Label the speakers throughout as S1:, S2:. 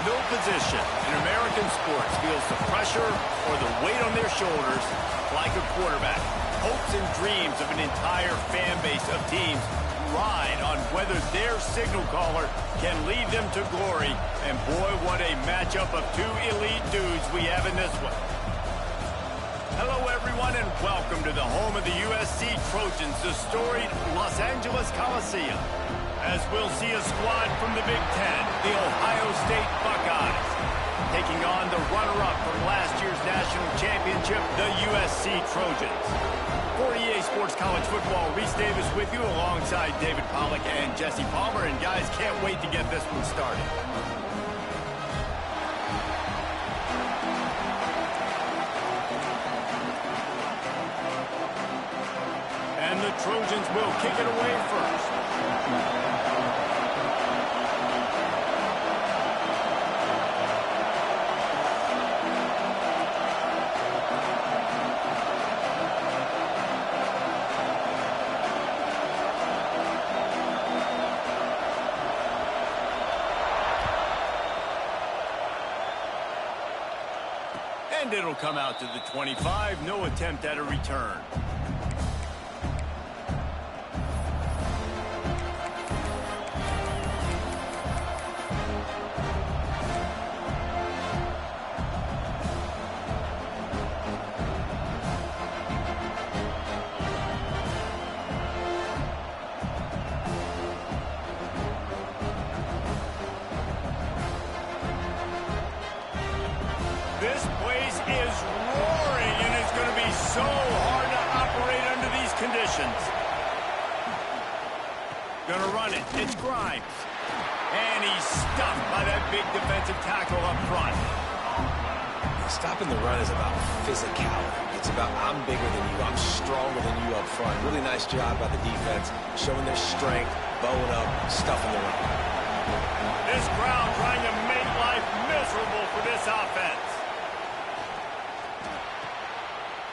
S1: No position in American sports feels the pressure or the weight on their shoulders like a quarterback. Hopes and dreams of an entire fan base of teams ride on whether their signal caller can lead them to glory. And boy, what a matchup of two elite dudes we have in this one. Hello, everyone, and welcome to the home of the USC Trojans, the storied Los Angeles Coliseum. As we'll see a squad from the Big Ten, the Ohio State Buckeyes, taking on the runner-up from last year's national championship, the USC Trojans. For EA Sports College Football, Reese Davis with you alongside David Pollack and Jesse Palmer. And guys, can't wait to get this one started. And the Trojans will kick it away first. And it'll come out to the 25. No attempt at a return. This place is roaring, and it's going to be so hard to operate under these conditions. Going to run it. It's Grimes. And he's stuffed by that big defensive tackle up front.
S2: Stopping the run is about physicality. It's about I'm bigger than you, I'm stronger than you up front. Really nice job by the defense, showing their strength, bowing up, stuffing the run.
S1: This crowd trying to make life miserable for this offense.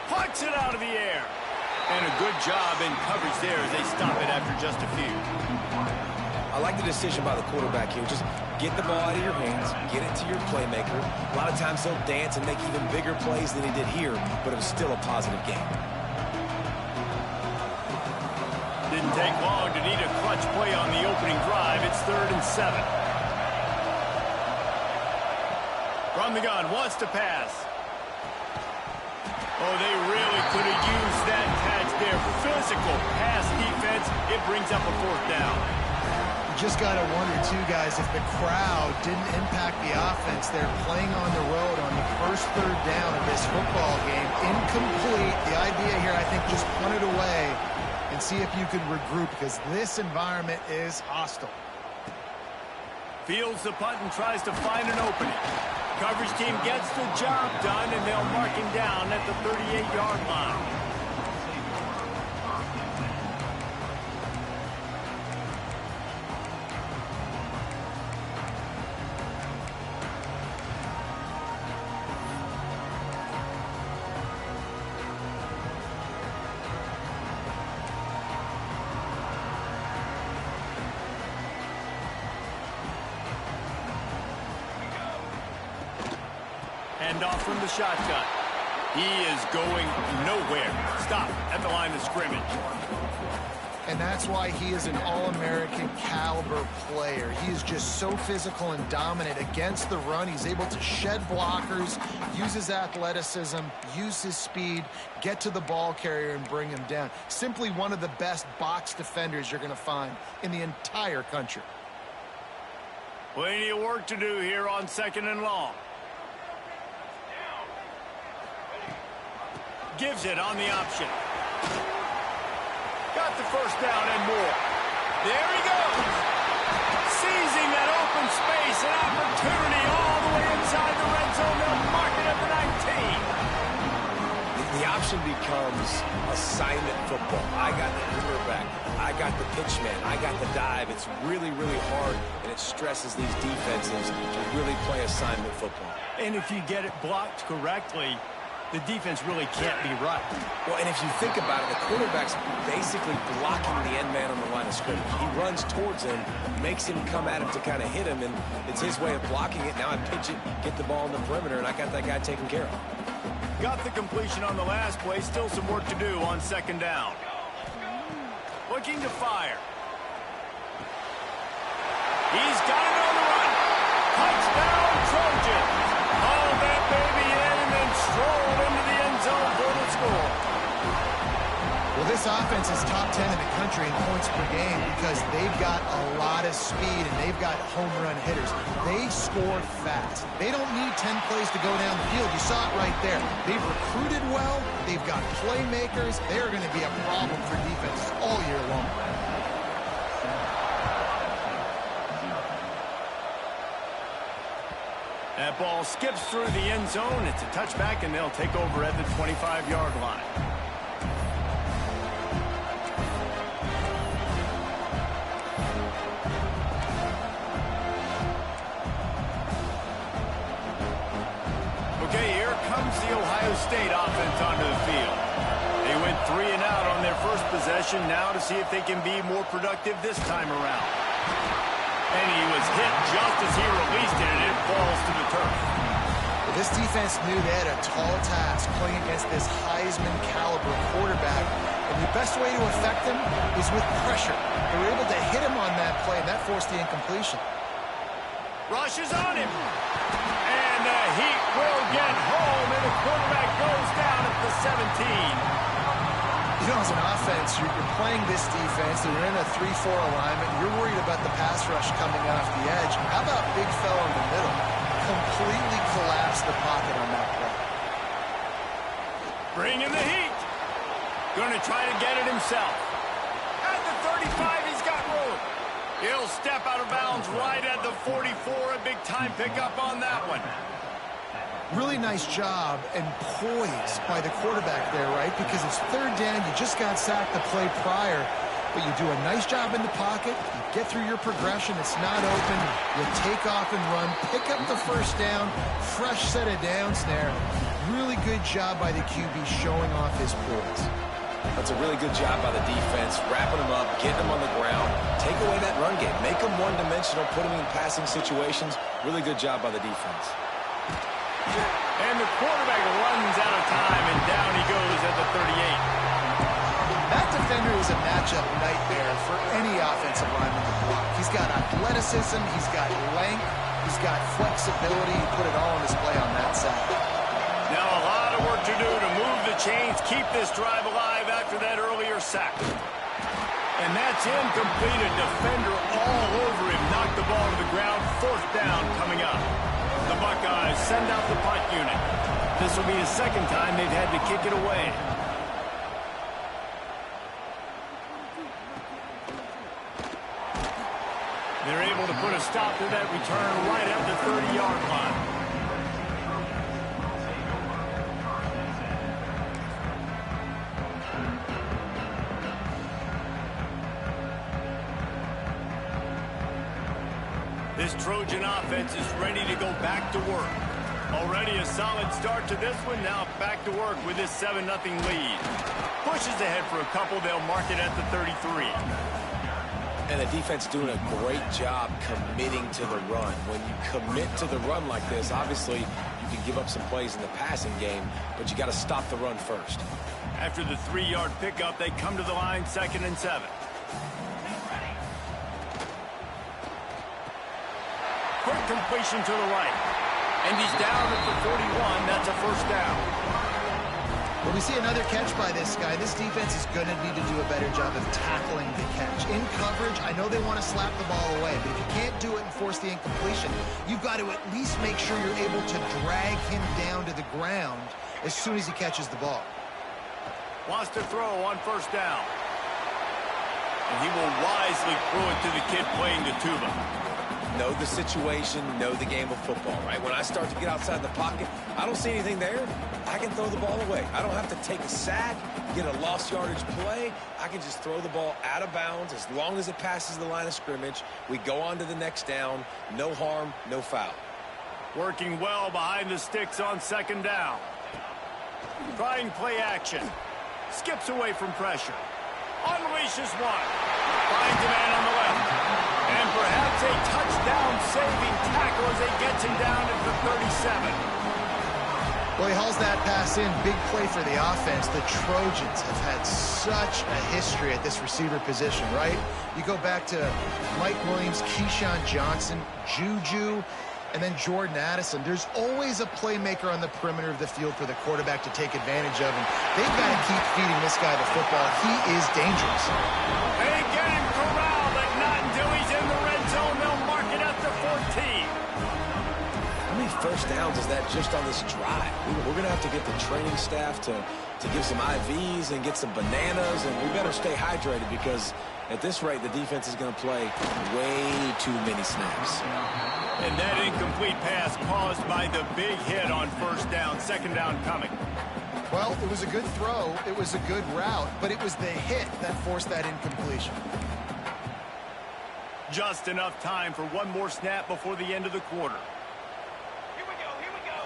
S1: Puts it out of the air. And a good job in coverage there as they stop it after just a few.
S2: I like the decision by the quarterback here. Just get the ball out of your hands, get it to your playmaker. A lot of times he'll dance and make even bigger plays than he did here, but it was still a positive game.
S1: Didn't take long to need a clutch play on the opening drive. It's 3rd and 7. From the gun, wants to pass. Oh, they really could have used that catch there. Physical pass defense. It brings up a 4th down.
S3: You just got to wonder, too, guys, if the crowd didn't impact the offense. They're playing on the road on the first 3rd down of this football game. Incomplete. The idea here, I think, just punt it away and see if you could regroup, because this environment is hostile.
S1: Fields the punt and tries to find an opening. Coverage team gets the job done, and they'll mark him down at the 38-yard line. Hand off from the shotgun. He is going nowhere. Stop at the line of scrimmage.
S3: And that's why he is an All-American caliber player. He is just so physical and dominant against the run. He's able to shed blockers, use his athleticism, use his speed, get to the ball carrier and bring him down. Simply one of the best box defenders you're going to find in the entire country.
S1: Plenty of work to do here on 2nd and long. Gives it on the option. Got the 1st down and more. There he goes. Seizing that open space, an opportunity all the way inside the red zone. They'll mark it at the 19.
S2: The option becomes assignment football. I got the quarterback. I got the pitch man. I got the dive. It's really, really hard, and it stresses these defenses to really play assignment football.
S1: And if you get it blocked correctly, the defense really can't be right.
S2: Well, and if you think about it, the quarterback's basically blocking the end man on the line of scrimmage. He runs towards him, makes him come at him to kind of hit him, and it's his way of blocking it. Now I pitch it, get the ball in the perimeter, and I got that guy taken care of.
S1: Got the completion on the last play. Still some work to do on second down. Looking to fire. He's got it on the run. Touchdown, Trojans. Haul that baby in and then stroll into the end zone for the score.
S3: Well, this offense is top 10 in the country in points per game because they've got a lot of speed and they've got home run hitters. They score fast. They don't need 10 plays to go down the field. You saw it right there. They've recruited well. They've got playmakers. They're going to be a problem for defenses all year long.
S1: That ball skips through the end zone. It's a touchback, and they'll take over at the 25-yard line. Okay, here comes the Ohio State offense onto the field. They went 3 and out on their first possession. Now to see if they can be more productive this time around. And he was hit just as he released it, and it falls to the turf.
S3: Well, this defense knew they had a tall task playing against this Heisman-caliber quarterback, and the best way to affect him is with pressure. They were able to hit him on that play, and that forced the incompletion.
S1: Rush is on him. And the Heat will get home, and the quarterback goes down at the 17.
S3: You know, as an offense, you're playing this defense. They're in a 3-4 alignment. You're worried about the pass rush coming off the edge. How about big fella in the middle? Completely collapsed the pocket on that play.
S1: Bring in the Heat. Going to try to get it himself. At the 35, he's got room. He'll step out of bounds right at the 44. A big time pickup on that one.
S3: Really nice job and poise by the quarterback there, right? Because it's third down. You just got sacked the play prior, but you do a nice job in the pocket. You get through your progression. It's not open. You take off and run. Pick up the first down. Fresh set of downs there. Really good job by the QB showing off his poise.
S2: That's a really good job by the defense, wrapping them up, getting them on the ground, take away that run game, make them one-dimensional, put them in passing situations. Really good job by the defense.
S1: And the quarterback runs out of time, and down he goes at the 38.
S3: That defender is a matchup nightmare for any offensive lineman to block. He's got athleticism, he's got length, he's got flexibility. He put it all on display on that side.
S1: Now a lot of work to do to move the chains, keep this drive alive after that earlier sack. And that's incomplete. A defender all over him, knocked the ball to the ground. Fourth down coming up. The Buckeyes send out the punt unit. This will be the second time they've had to kick it away. They're able to put a stop to that return right at the 30-yard line. This Trojan offense is ready to go back to work. Already a solid start to this one. Now back to work with this 7-0 lead. Pushes ahead for a couple. They'll mark it at the 33.
S2: And the defense doing a great job committing to the run. When you commit to the run like this, obviously you can give up some plays in the passing game, but you got to stop the run first.
S1: After the 3-yard pickup, they come to the line 2nd and 7. Quick completion to the right. And he's down at the 41. That's a first down.
S3: Well, we see another catch by this guy. This defense is going to need to do a better job of tackling the catch. In coverage, I know they want to slap the ball away, but if you can't do it and force the incompletion, you've got to at least make sure you're able to drag him down to the ground as soon as he catches the ball.
S1: Wants to throw on first down. And he will wisely throw it to the kid playing the tuba.
S2: Know the situation, know the game of football, right? When I start to get outside the pocket, I don't see anything there, I can throw the ball away. I don't have to take a sack, get a lost yardage play. I can just throw the ball out of bounds as long as it passes the line of scrimmage. We go on to the next down. No harm, no foul.
S1: Working well behind the sticks on second down. Trying play action. Skips away from pressure. Unleashes one. Finds a man on the left. And perhaps a touchdown-saving tackle as he gets him down at the 37.
S3: Well, he hauls that pass in. Big play for the offense. The Trojans have had such a history at this receiver position, right? You go back to Mike Williams, Keyshawn Johnson, Juju, and then Jordan Addison. There's always a playmaker on the perimeter of the field for the quarterback to take advantage of, and they've got to keep feeding this guy the football. He is dangerous.
S1: They get him corralled, but not until he's in the red zone. They'll mark it up to 14.
S2: How many first downs is that just on this drive? We're going to have to get the training staff to give some IVs and get some bananas, and we better stay hydrated because at this rate, the defense is going to play way too many snaps.
S1: And that incomplete pass caused by the big hit on first down, second down coming.
S3: Well, it was a good throw. It was a good route, but it was the hit that forced that incompletion.
S1: Just enough time for one more snap before the end of the quarter.
S4: Here we go.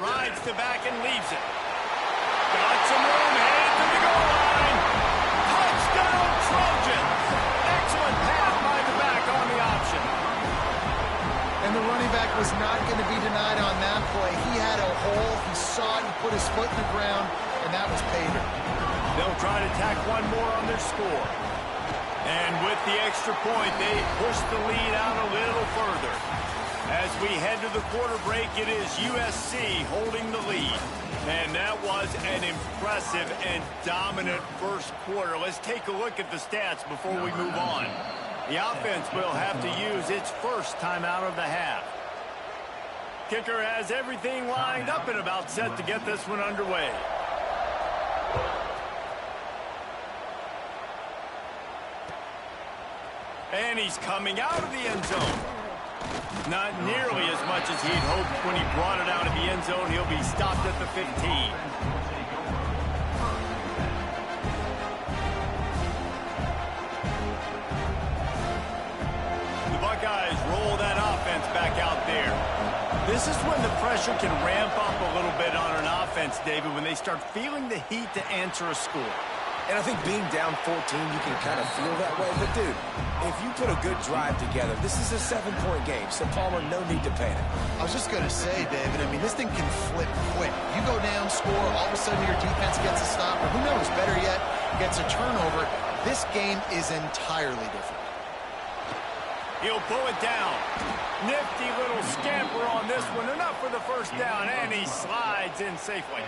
S1: Rides the back and leaves it. Got some room, headed to the goal line. Touchdown, Trojans. Excellent pass by the back on the option.
S3: And the running back was not going to be denied on that play. He had a hole. He saw it. He put his foot in the ground, and that was pay dirt.
S1: They'll try to tack one more on their score. And with the extra point, they push the lead out a little further. As we head to the quarter break, it is USC holding the lead. And that was an impressive and dominant first quarter. Let's take a look at the stats before we move on. The offense will have to use its first timeout of the half. Kicker has everything lined up and about set to get this one underway. And he's coming out of the end zone. Not nearly as much as he'd hoped when he brought it out of the end zone. He'll be stopped at the 15. The Buckeyes roll that offense back out there. This is when the pressure can ramp up a little bit on an offense, David, when they start feeling the heat to answer a score.
S2: And I think being down 14, you can kind of feel that way. But, dude, if you put a good drive together, this is a 7-point game. So, Palmer, no need to panic.
S3: I was just going to say, David, I mean, this thing can flip quick. You go down, score, all of a sudden your defense gets a stop, or who knows, better yet, gets a turnover. This game is entirely different.
S1: He'll pull it down. Nifty little scamper on this one. Enough for the first down, and he slides in safely.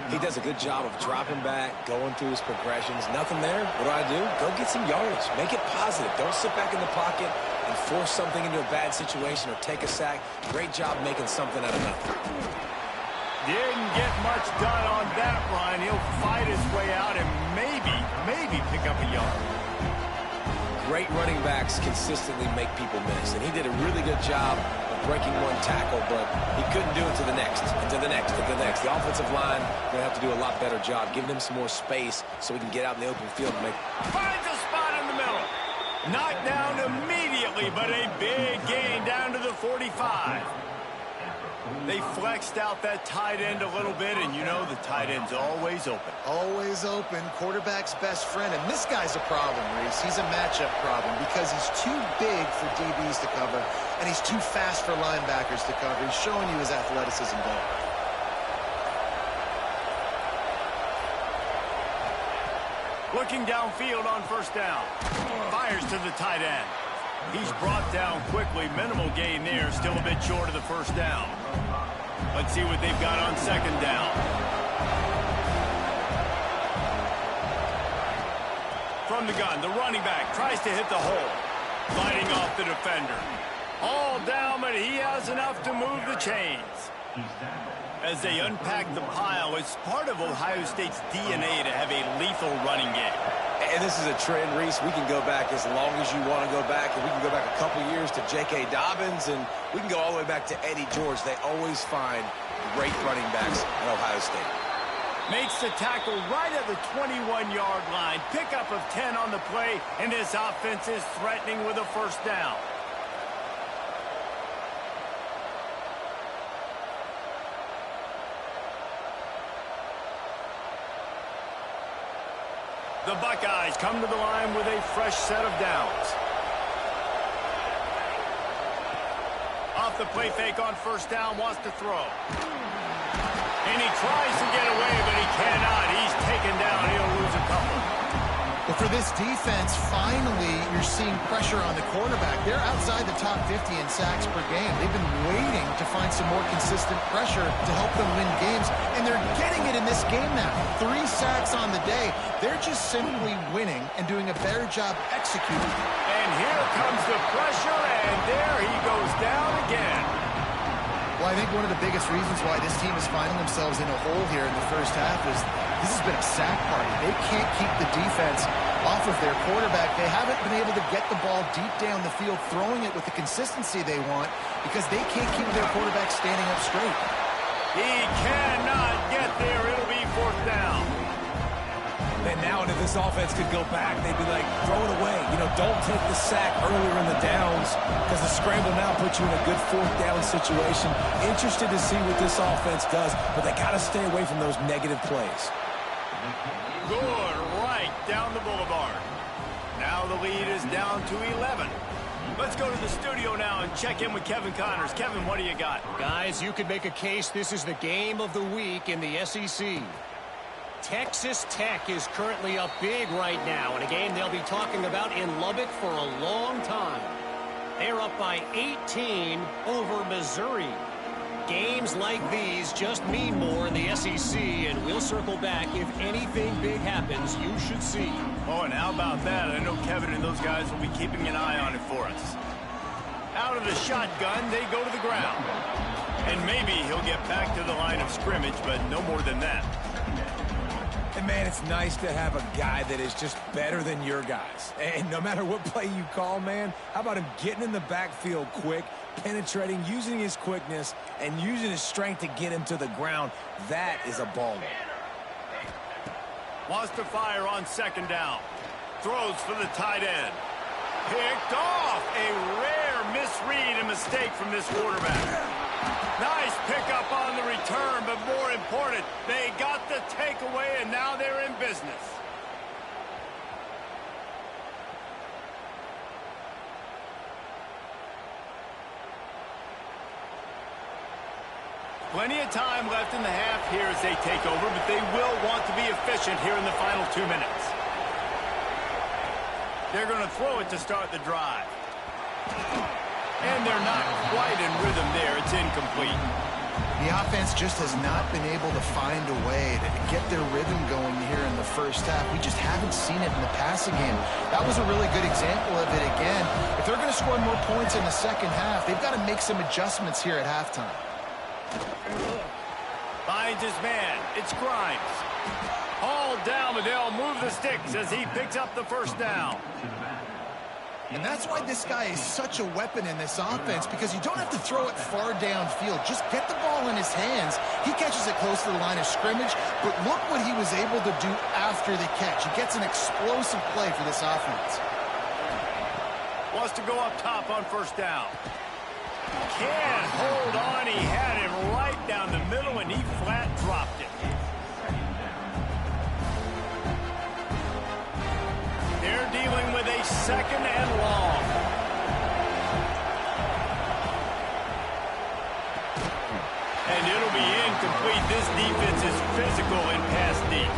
S2: He does a good job of dropping back, going through his progressions. Nothing there. What do? Go get some yardage. Make it positive. Don't sit back in the pocket and force something into a bad situation or take a sack. Great job making something out of nothing.
S1: Didn't get much done on that run. He'll fight his way out and maybe pick up a yard.
S2: Great running backs consistently make people miss, and he did a really good job of breaking one tackle, but he couldn't do it to the next, and to the next, and to the next. The offensive line going to have to do a lot better job, giving him some more space so he can get out in the open field and make.
S1: Finds a spot in the middle. Knocked down immediately, but a big gain down to the 45. They flexed out that tight end a little bit, and you know the tight end's always open.
S3: Always open, quarterback's best friend, and this guy's a problem, Reese. He's a matchup problem because he's too big for DBs to cover, and he's too fast for linebackers to cover. He's showing you his athleticism there.
S1: Looking downfield on first down. Fires to the tight end. He's brought down quickly. Minimal gain there. Still a bit short of the first down. Let's see what they've got on second down. From the gun, the running back tries to hit the hole. Fighting off the defender. All down, but he has enough to move the chains. As they unpack the pile, it's part of Ohio State's DNA to have a lethal running game.
S2: And this is a trend, Reese. We can go back as long as you want to go back, and we can go back a couple years to J.K. Dobbins, and we can go all the way back to Eddie George. They always find great running backs at Ohio State.
S1: Makes the tackle right at the 21-yard line. Pickup of 10 on the play, and this offense is threatening with a first down. The Buckeyes come to the line with a fresh set of downs. Off the play fake on first down, wants to throw. And he tries to get away, but he cannot. He's taken down. He'll lose a couple.
S3: But for this defense, finally, you're seeing pressure on the quarterback. They're outside the top 50 in sacks per game. They've been waiting to find some more consistent pressure to help them win games, and they're getting it in this game now. 3 sacks on the day. They're just simply winning and doing a better job executing.
S1: And here comes the pressure, and there he goes down again.
S3: Well, I think one of the biggest reasons why this team is finding themselves in a hole here in the first half is this has been a sack party. They can't keep the defense off of their quarterback. They haven't been able to get the ball deep down the field, throwing it with the consistency they want because they can't keep their quarterback standing up straight.
S1: He cannot get there. It'll be 4th down.
S2: And now if this offense could go back, they'd be like, throw it away. You know, don't take the sack earlier in the downs because the scramble now puts you in a good 4th down situation. Interested to see what this offense does, but they got to stay away from those negative plays.
S1: Good right down the boulevard. Now the lead is down to 11. Let's go to the studio now and check in with Kevin Connors. Kevin, what do you got?
S5: Guys, you could make a case this is the game of the week in the SEC. Texas Tech is currently up big right now in a game they'll be talking about in Lubbock for a long time. They're up by 18 over Missouri. Games like these just mean more in the SEC, and we'll circle back if anything big happens you should see.
S1: Oh, and how about that? I know Kevin and those guys will be keeping an eye on it for us. Out of the shotgun, they go to the ground. And maybe he'll get back to the line of scrimmage, but no more than that.
S2: And, man, it's nice to have a guy that is just better than your guys. And no matter what play you call, man, how about him getting in the backfield quick, penetrating, using his quickness, and using his strength to get him to the ground? That is a baller.
S1: Wants to fire on 2nd down. Throws for the tight end. Picked off. A rare misread and mistake from this quarterback. Nice pickup on the return, but more important, they got the takeaway, and now they're in business. Plenty of time left in the half here as they take over, but they will want to be efficient here in the final 2 minutes. They're going to throw it to start the drive. And they're not quite in rhythm there. It's incomplete.
S3: The offense just has not been able to find a way to get their rhythm going here in the first half. We just haven't seen it in the passing game. That was a really good example of it again. If they're going to score more points in the second half, they've got to make some adjustments here at halftime.
S1: Finds his man. It's Grimes. Hauled down, but they'll move the sticks as he picks up the 1st down.
S3: And that's why this guy is such a weapon in this offense, because you don't have to throw it far downfield. Just get the ball in his hands. He catches it close to the line of scrimmage, but look what he was able to do after the catch. He gets an explosive play for this offense.
S1: Wants to go up top on 1st down. Can't hold on. He had him right down the middle, and he flat dropped it. They're dealing with a 2nd and long. And it'll be incomplete. This defense is physical and pass deep.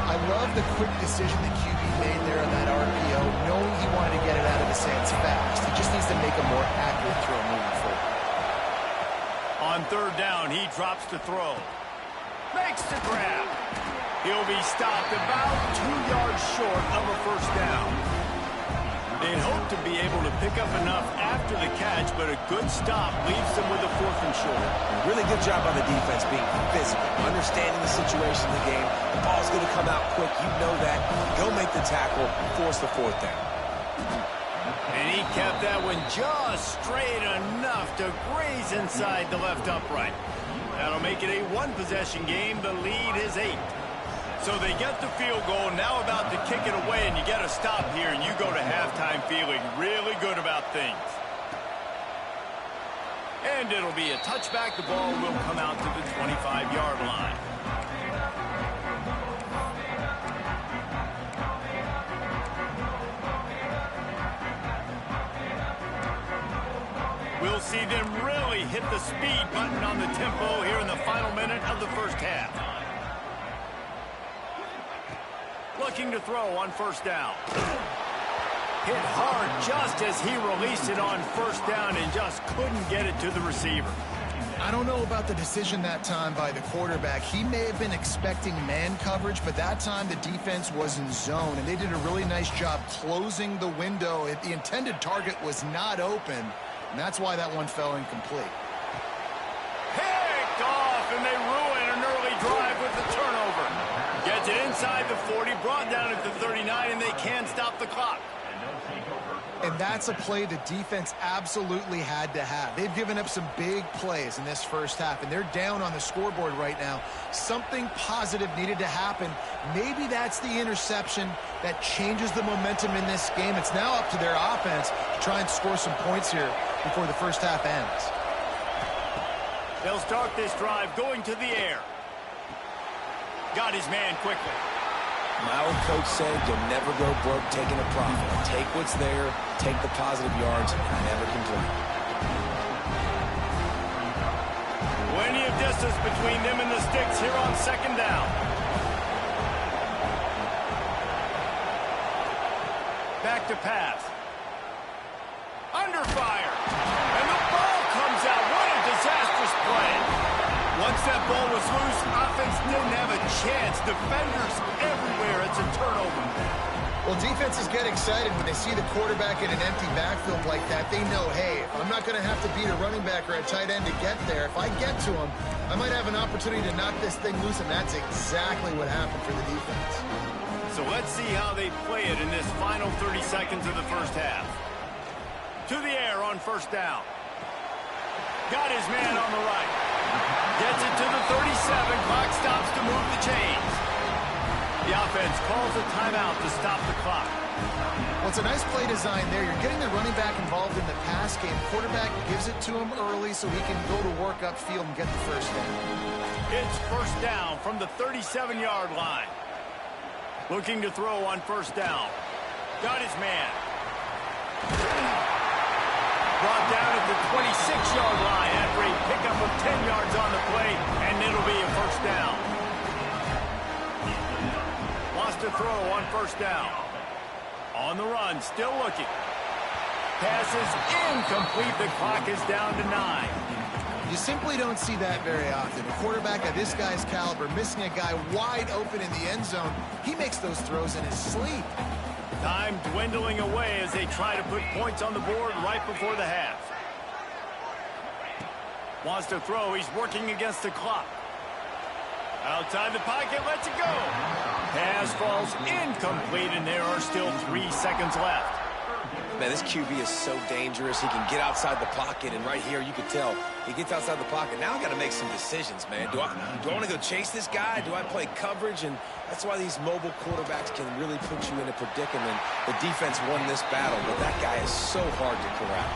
S3: I love the quick decision that QB made there on that RPO, knowing he wanted to get it out of his hands fast. He just needs to make a more accurate throw moving forward.
S1: On 3rd down, he drops to throw. Makes the grab. He'll be stopped about 2 yards short of a 1st down. They'd hope to be able to pick up enough after the catch, but a good stop leaves them with a 4th and short.
S2: Really good job by the defense being physical, understanding the situation in the game. The ball's going to come out quick. You know that. Go make the tackle, force the 4th down.
S1: And he kept that one just straight enough to graze inside the left upright. That'll make it a 1-possession game. The lead is 8. So they get the field goal, now about to kick it away, and you get a stop here, and you go to halftime feeling really good about things. And it'll be a touchback. The ball will come out to the 25-yard line. see them really hit the speed button on the tempo here in the final minute of the first half. Looking to throw on first down. Hit hard just as he released it on first down and just couldn't get it to the receiver.
S3: I don't know about the decision that time by the quarterback. He may have been expecting man coverage, but that time the defense was in zone, and they did a really nice job closing the window. The intended target was not open, and that's why that one fell incomplete.
S1: Picked off, and they ruin an early drive with the turnover. Gets it inside the 40, brought down at the 39, and they can't stop the clock.
S3: And that's a play the defense absolutely had to have. They've given up some big plays in this first half, and they're down on the scoreboard right now. Something positive needed to happen. Maybe that's the interception that changes the momentum in this game. It's now up to their offense to try and score some points here before the first half ends.
S1: They'll start this drive going to the air. Got his man quickly.
S2: My old coach said you'll never go broke taking a profit. Take what's there, take the positive yards, and never complain.
S1: Plenty of distance between them and the sticks here on second down. Back to pass. Under fire. And the ball comes out. What a disastrous play. Once that ball was loose, offense didn't have a chance. Defenders everywhere. It's a turnover.
S3: Well, defenses get excited when they see the quarterback in an empty backfield like that. They know, hey, I'm not going to have to beat a running back or a tight end to get there. If I get to him, I might have an opportunity to knock this thing loose, and that's exactly what happened for the defense.
S1: So let's see how they play it in this final 30 seconds of the first half. To the air on first down. Got his man on the right. Gets it to the 37. Clock stops to move the chains. The offense calls a timeout to stop the clock.
S3: Well, it's a nice play design there. You're getting the running back involved in the pass game. Quarterback gives it to him early so he can go to work upfield and get the first down.
S1: It's first down from the 37-yard line. Looking to throw on first down. Got his man. Brought down at the 26-yard line after a pickup of 10 yards on the play, and it'll be a first down. Wants to throw on first down. On the run, still looking. Pass is incomplete. The clock is down to 9.
S3: You simply don't see that very often. A quarterback of this guy's caliber missing a guy wide open in the end zone. He makes those throws in his sleep.
S1: Time dwindling away as they try to put points on the board right before the half. Wants to throw. He's working against the clock. Outside the pocket, lets it go. Pass falls incomplete, and there are still 3 seconds left.
S2: Man, this QB is so dangerous. He can get outside the pocket, and right here you can tell he gets outside the pocket. Now I got to make some decisions, man. Do I want to go chase this guy? Do I play coverage? And that's why these mobile quarterbacks can really put you in a predicament. The defense won this battle, but that guy is so hard to corral.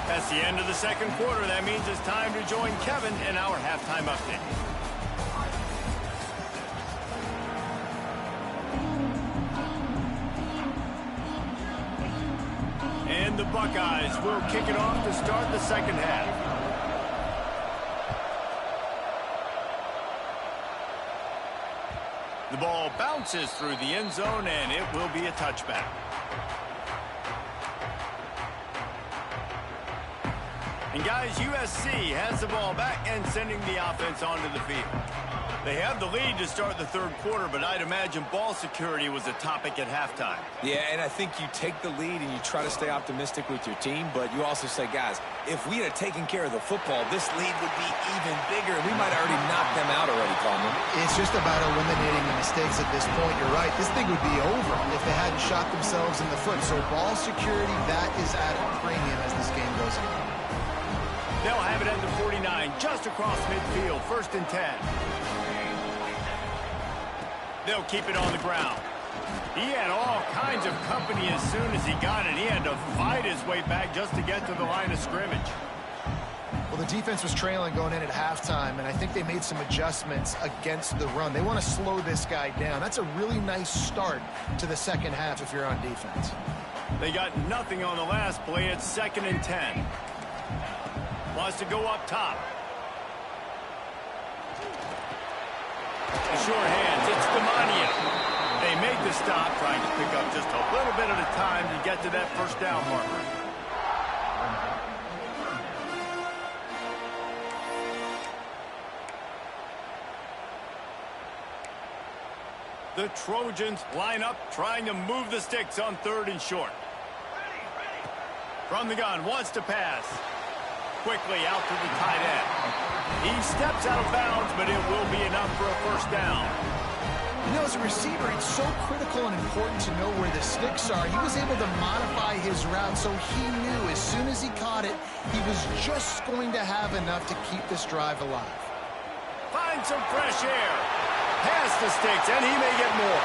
S1: That's the end of the second quarter. That means it's time to join Kevin in our halftime update. And the Buckeyes will kick it off to start the second half. The ball bounces through the end zone, and it will be a touchback. And guys, USC has the ball back and sending the offense onto the field. They have the lead to start the third quarter, but I'd imagine ball security was a topic at halftime.
S2: Yeah, and I think you take the lead and you try to stay optimistic with your team, but you also say, guys, if we had taken care of the football, this lead would be even bigger, and we might have already knocked them out already, Coleman.
S3: It's just about eliminating the mistakes at this point. You're right. This thing would be over if they hadn't shot themselves in the foot. So ball security, that is at a premium as this game goes on.
S1: They'll have it at the 49, just across midfield, 1st and 10. They'll keep it on the ground. He had all kinds of company as soon as he got it. He had to fight his way back just to get to the line of scrimmage.
S3: Well, the defense was trailing going in at halftime, and I think they made some adjustments against the run. They want to slow this guy down. That's a really nice start to the second half if you're on defense.
S1: They got nothing on the last play. It's 2nd and 10. Wants to go up top. The sure hands. It's Demania. They make the stop, trying to pick up just a little bit at a time to get to that first down marker. The Trojans line up, trying to move the sticks on 3rd and short. From the gun, wants to pass. Quickly out to the tight end. He steps out of bounds, but it will be enough for a first down.
S3: You know, as a receiver, it's so critical and important to know where the sticks are. He was able to modify his route, so he knew as soon as he caught it, he was just going to have enough to keep this drive alive.
S1: Find some fresh air. Past the sticks, and he may get more.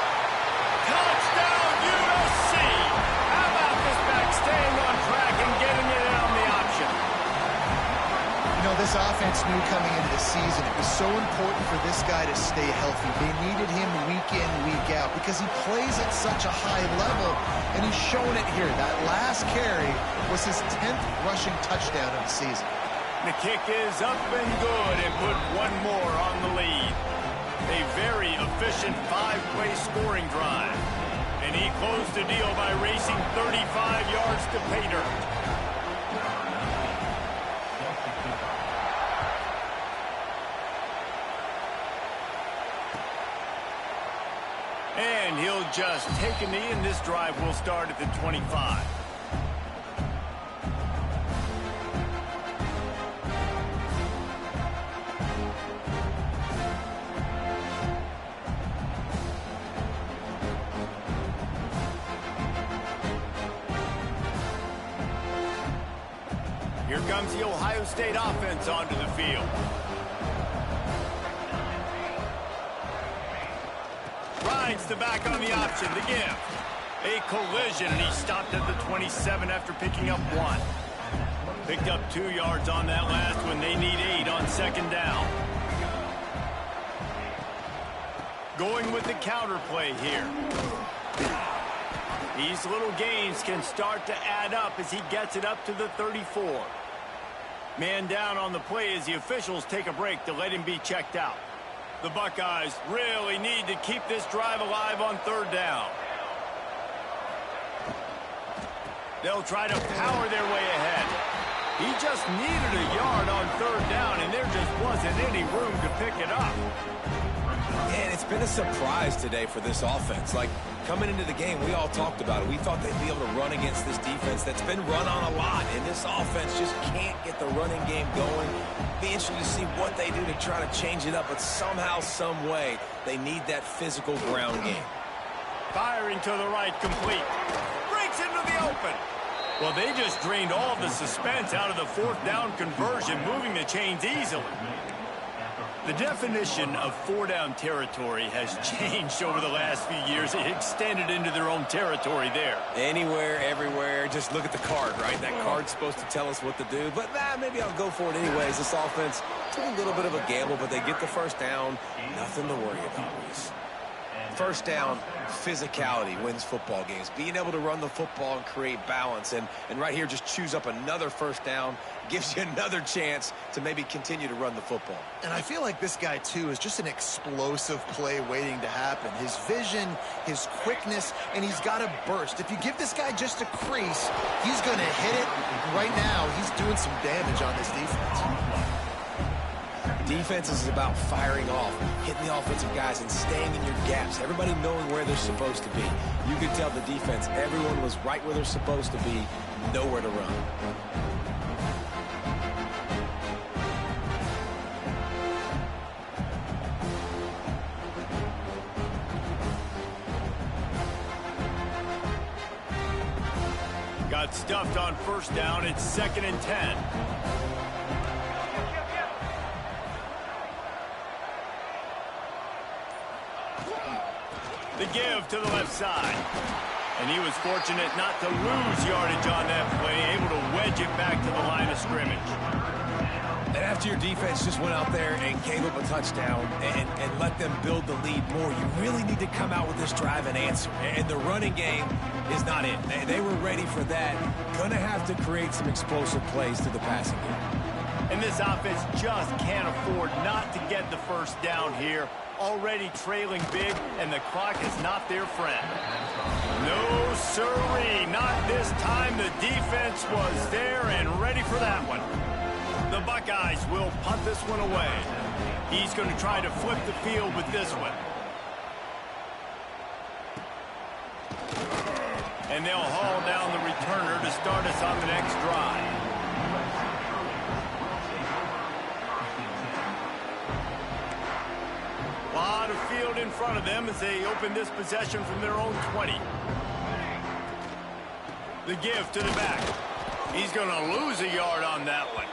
S1: Touchdown, USC! How about this back staying on track and getting it in on the option?
S3: You know, this offense knew coming into the season it was so important for this guy to stay healthy. They needed him week in, week out, because he plays at such a high level, and he's shown it here. That last carry was his 10th rushing touchdown of the season.
S1: The kick is up and good, and put one more on the lead. A very efficient 5-play scoring drive. And he closed the deal by racing 35 yards to pay dirt. And he'll just take a knee, and this drive will start at the 25. Here comes the Ohio State offense onto the field. Rides the back on the option, the give. A collision, and he stopped at the 27 after picking up 1. Picked up 2 yards on that last one. They need 8 on 2nd down. Going with the counter play here. These little gains can start to add up as he gets it up to the 34. Man down on the play as the officials take a break to let him be checked out. The Buckeyes really need to keep this drive alive on 3rd down. They'll try to power their way ahead. He just needed a yard on 3rd down, and there just wasn't any room to pick it up.
S2: And it's been a surprise today for this offense. Like, coming into the game, we all talked about it. We thought they'd be able to run against this defense that's been run on a lot, and this offense just can't get the running game going. Be interested to see what they do to try to change it up, but somehow, some way, they need that physical ground game.
S1: Firing to the right, complete. Breaks into the open. Well, they just drained all of the suspense out of the 4th down conversion, moving the chains easily. The definition of 4-down territory has changed over the last few years. It extended into their own territory there.
S2: Anywhere, everywhere, just look at the card, right? That card's supposed to tell us what to do, but maybe I'll go for it anyways. This offense took a little bit of a gamble, but they get the first down. Nothing to worry about, Reese. First down, physicality wins football games. Being able to run the football and create balance. And right here, just choose up another first down. Gives you another chance to maybe continue to run the football.
S3: And I feel like this guy, too, is just an explosive play waiting to happen. His vision, his quickness, and he's got a burst. If you give this guy just a crease, he's going to hit it. Right now, he's doing some damage on this defense.
S2: Defense is about firing off, hitting the offensive guys, and staying in your gaps. Everybody knowing where they're supposed to be. You could tell the defense, everyone was right where they're supposed to be, nowhere to run.
S1: Got stuffed on first down. It's 2nd and 10. The give to the left side. And he was fortunate not to lose yardage on that play, able to wedge it back to the line of scrimmage.
S2: And after your defense just went out there and gave up a touchdown and let them build the lead more, you really need to come out with this drive and answer. And the running game is not it. They were ready for that. Going to have to create some explosive plays to the passing game.
S1: And this offense just can't afford not to get the first down here. Already trailing big, and the clock is not their friend. No, sirree, not this time. The defense was there and ready for that one. The Buckeyes will punt this one away. He's going to try to flip the field with this one. And they'll haul down the returner to start us on the next drive. A lot of field in front of them as they open this possession from their own 20. The give to the back. He's going to lose a yard on that one.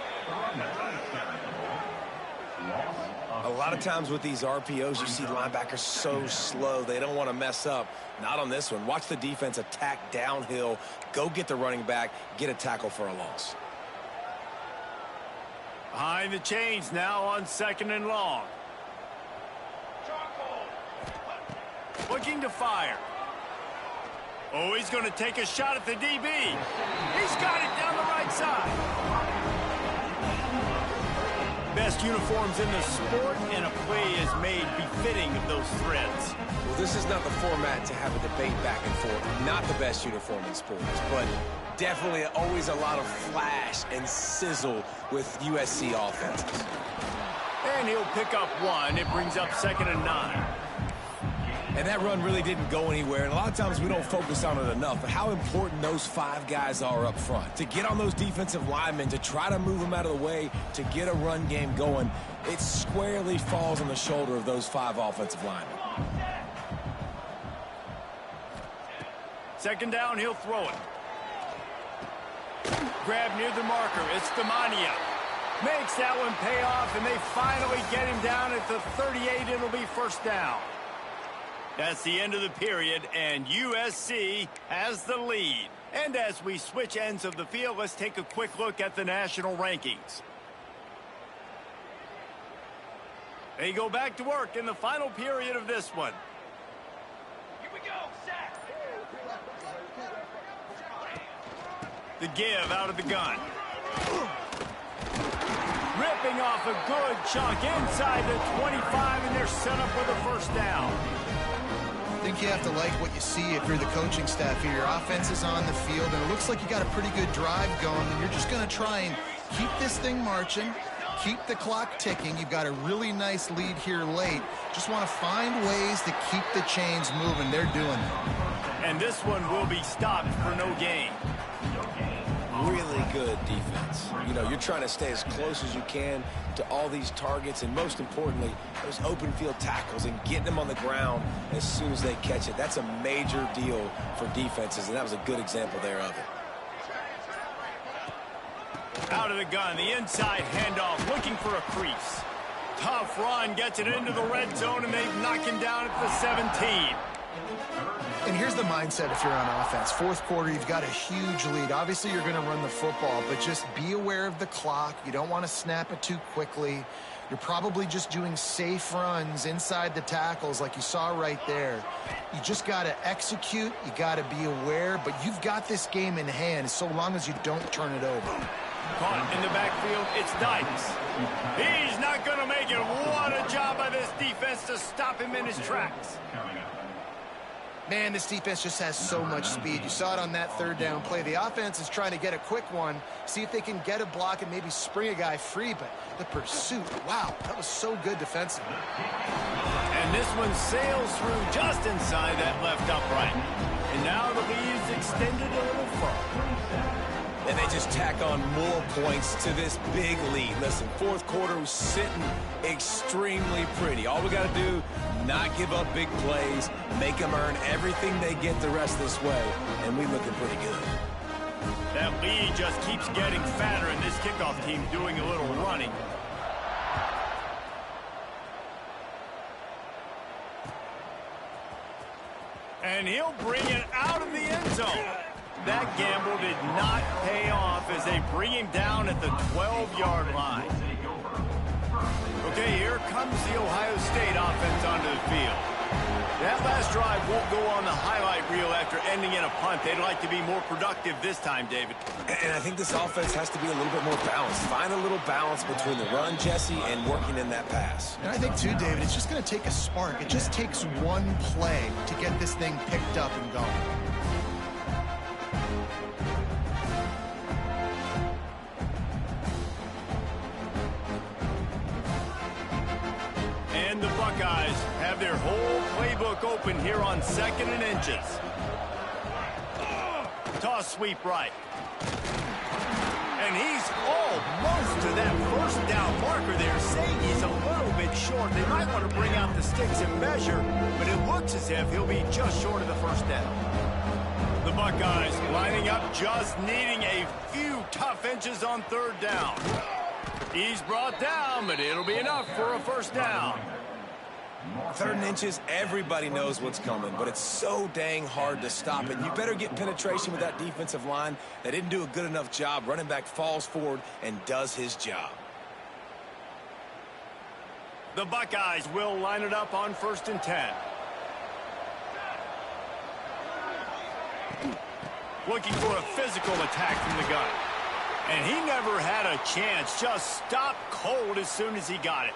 S2: A lot of times with these RPOs, you see linebackers so slow. They don't want to mess up. Not on this one. Watch the defense attack downhill, go get the running back, get a tackle for a loss.
S1: Behind the chains now on 2nd and long. Looking to fire. Oh, he's going to take a shot at the DB. He's got it down the right side. Best uniforms in the sport, and a play is made befitting of those threads.
S2: Well, this is not the format to have a debate back and forth. Not the best uniform in sports, but definitely always a lot of flash and sizzle with USC offenses.
S1: And he'll pick up one. It brings up 2nd and 9.
S2: And that run really didn't go anywhere, and a lot of times we don't focus on it enough, but how important those 5 guys are up front. To get on those defensive linemen, to try to move them out of the way, to get a run game going, it squarely falls on the shoulder of those 5 offensive linemen.
S1: 2nd down, he'll throw it. Grab near the marker, it's Demania. Makes that one pay off, and they finally get him down at the 38. It'll be 1st down. That's the end of the period, and USC has the lead. And as we switch ends of the field, let's take a quick look at the national rankings. They go back to work in the final period of this one.
S4: Here we go, sack.
S1: The give out of the gun. Ripping off a good chunk inside the 25, and they're set up with a 1st down.
S3: I think you have to like what you see if you're the coaching staff here. Your offense is on the field, and it looks like you got a pretty good drive going, and you're just going to try and keep this thing marching, keep the clock ticking. You've got a really nice lead here late. Just want to find ways to keep the chains moving. They're doing it.
S1: And this one will be stopped for no gain.
S2: Really good defense. You know, you're trying to stay as close as you can to all these targets, and most importantly, those open field tackles and getting them on the ground as soon as they catch it. That's a major deal for defenses, and that was a good example there of it.
S1: Out of the gun, the inside handoff, looking for a crease. Tough run, gets it into the red zone, and they knock him down at the 17.
S3: And here's the mindset if you're on offense. 4th quarter, you've got a huge lead. Obviously, you're going to run the football, but just be aware of the clock. You don't want to snap it too quickly. You're probably just doing safe runs inside the tackles like you saw right there. You just got to execute. You got to be aware, but you've got this game in hand so long as you don't turn it over.
S1: Caught in the backfield, it's Dykes. He's not going to make it. What a job by this defense to stop him in his tracks.
S3: Man, this defense just has so much speed. You saw it on that 3rd down play. The offense is trying to get a quick one, see if they can get a block and maybe spring a guy free, but the pursuit, wow, that was so good defensively.
S1: And this one sails through just inside that left upright. And now the lead is extended a little further.
S2: And they just tack on more points to this big lead. Listen, 4th quarter was sitting extremely pretty. All we got to do, not give up big plays, make them earn everything they get the rest of this way, and we looking pretty good.
S1: That lead just keeps getting fatter, and this kickoff team doing a little running. And he'll bring it out of the end zone. That gamble did not pay off as they bring him down at the 12-yard line. Okay, here comes the Ohio State offense onto the field. That last drive won't go on the highlight reel after ending in a punt. They'd like to be more productive this time, David.
S2: And I think this offense has to be a little bit more balanced. Find a little balance between the run, Jesse, and working in that pass.
S3: And I think, too, David, it's just going to take a spark. It just takes one play to get this thing picked up and going.
S1: And the Buckeyes have their whole playbook open here on 2nd and inches. Toss sweep right. And he's almost to that first down marker there, saying he's a little bit short. They might want to bring out the sticks and measure, but it looks as if he'll be just short of the first down. The Buckeyes lining up, just needing a few tough inches on 3rd down. He's brought down, but it'll be enough for a first down.
S2: 3rd and inches, everybody knows what's coming, but it's so dang hard to stop it. You better get penetration with that defensive line. They didn't do a good enough job. Running back falls forward and does his job.
S1: The Buckeyes will line it up on 1st and 10. Looking for a physical attack from the gun. And he never had a chance. Just stopped cold as soon as he got it.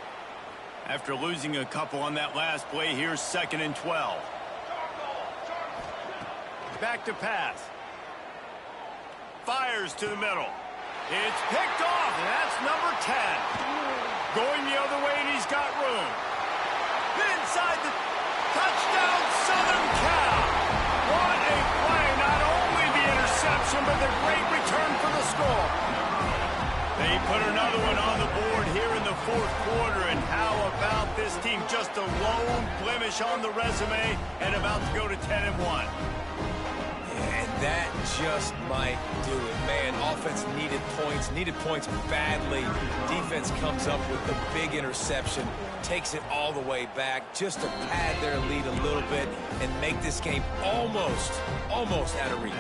S1: After losing a couple on that last play, here's 2nd and 12. Back to pass. Fires to the middle. It's picked off, and that's number 10. Going the other way, and he's got room. Inside the touchdown, Southern Cal. What a play. Not only the interception, but the great return for the score. They put another one on the board here in the 4th quarter, and how about this team? Just a lone blemish on the resume and about to go to 10-1.
S2: And that just might do it, man. Offense needed points badly. Defense comes up with the big interception, takes it all the way back just to pad their lead a little bit and make this game almost out of reach.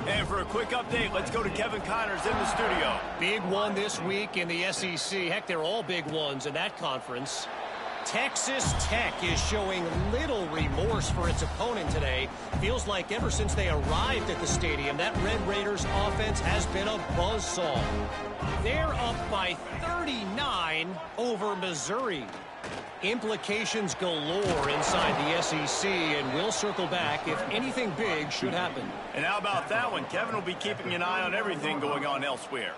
S1: And for a quick update, let's go to Kevin Connors in the studio.
S5: Big one this week in the SEC. Heck, they're all big ones in that conference. Texas Tech is showing little remorse for its opponent today. Feels like ever since they arrived at the stadium, that Red Raiders offense has been a buzzsaw. They're up by 39 over Missouri. Implications galore inside the SEC, and we'll circle back if anything big should happen.
S1: And how about that one? Kevin will be keeping an eye on everything going on elsewhere.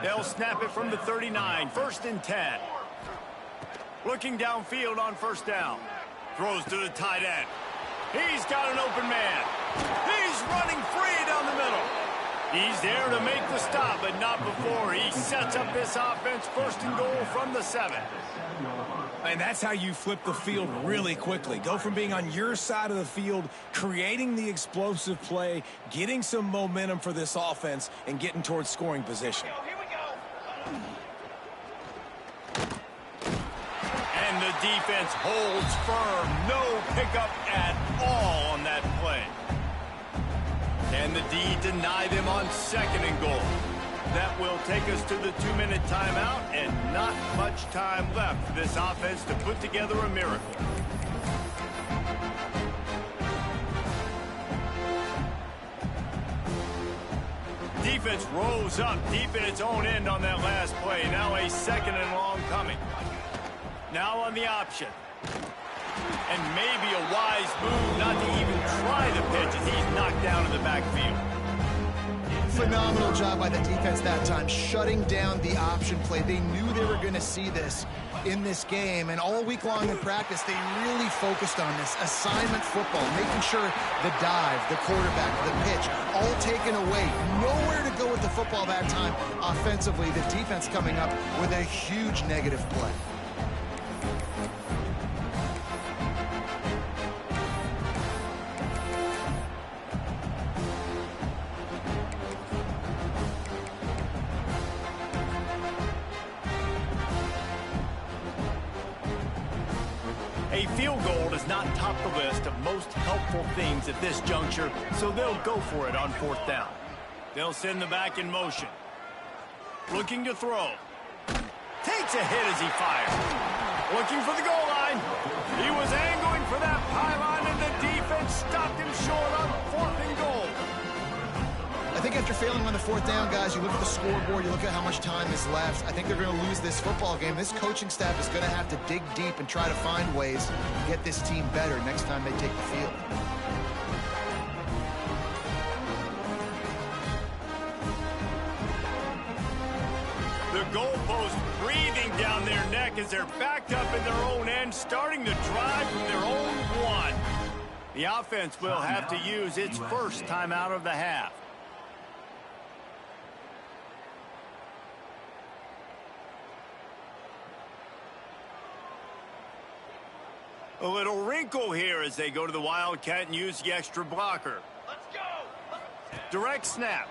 S1: They'll snap it from the 39, 1st and 10. Looking downfield on 1st down. Throws to the tight end. He's got an open man. He's running free down the middle. He's there to make the stop, but not before he sets up this offense 1st and goal from the 7.
S2: And that's how you flip the field really quickly. Go from being on your side of the field, creating the explosive play, getting some momentum for this offense, and getting towards scoring position.
S4: Here we go.
S1: And the defense holds firm. No pickup at all on that play. And the D deny them on 2nd and goal. That will take us to the 2-minute timeout, and not much time left for this offense to put together a miracle. Defense rose up deep in its own end on that last play. Now a 2nd and long coming. Now on the option. And maybe a wise move not to even try the pitch as he's knocked down in the backfield.
S3: Phenomenal job by the defense that time, shutting down the option play. They knew they were going to see this in this game, and all week long in practice, they really focused on this assignment football, making sure the dive, the quarterback, the pitch, all taken away. Nowhere to go with the football that time offensively. The defense coming up with a huge negative play.
S1: A field goal does not top the list of most helpful things at this juncture, so they'll go for it on 4th down. They'll send the back in motion. Looking to throw. Takes a hit as he fires. Looking for the goal line. He was angling for that pylon stopped him short on 4th and goal.
S3: I think after failing on the 4th down, guys, you look at the scoreboard, you look at how much time is left. I think they're going to lose this football game. This coaching staff is going to have to dig deep and try to find ways to get this team better next time they take the field.
S1: The goalpost breathing down their neck as they're backed up in their own end, starting to drive from their own 1. The offense will have to use its first timeout of the half. A little wrinkle here as they go to the Wildcat and use the extra blocker.
S4: Let's go.
S1: Direct snap.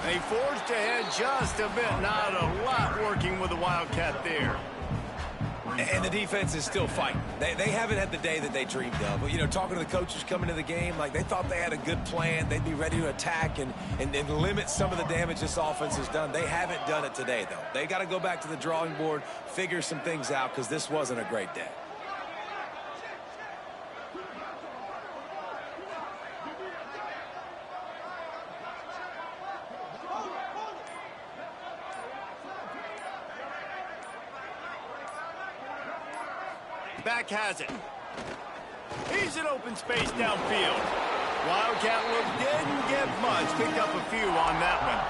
S1: They forged ahead just a bit. Not a lot working with the Wildcat there.
S2: And the defense is still fighting. They haven't had the day that they dreamed of. But, you know, talking to the coaches coming to the game, like they thought they had a good plan. They'd be ready to attack and limit some of the damage this offense has done. They haven't done it today, though. They got to go back to the drawing board, figure some things out, because this wasn't a great day.
S1: Back has it. He's in open space downfield. Wildcat look didn't get much. Picked up a few on that one.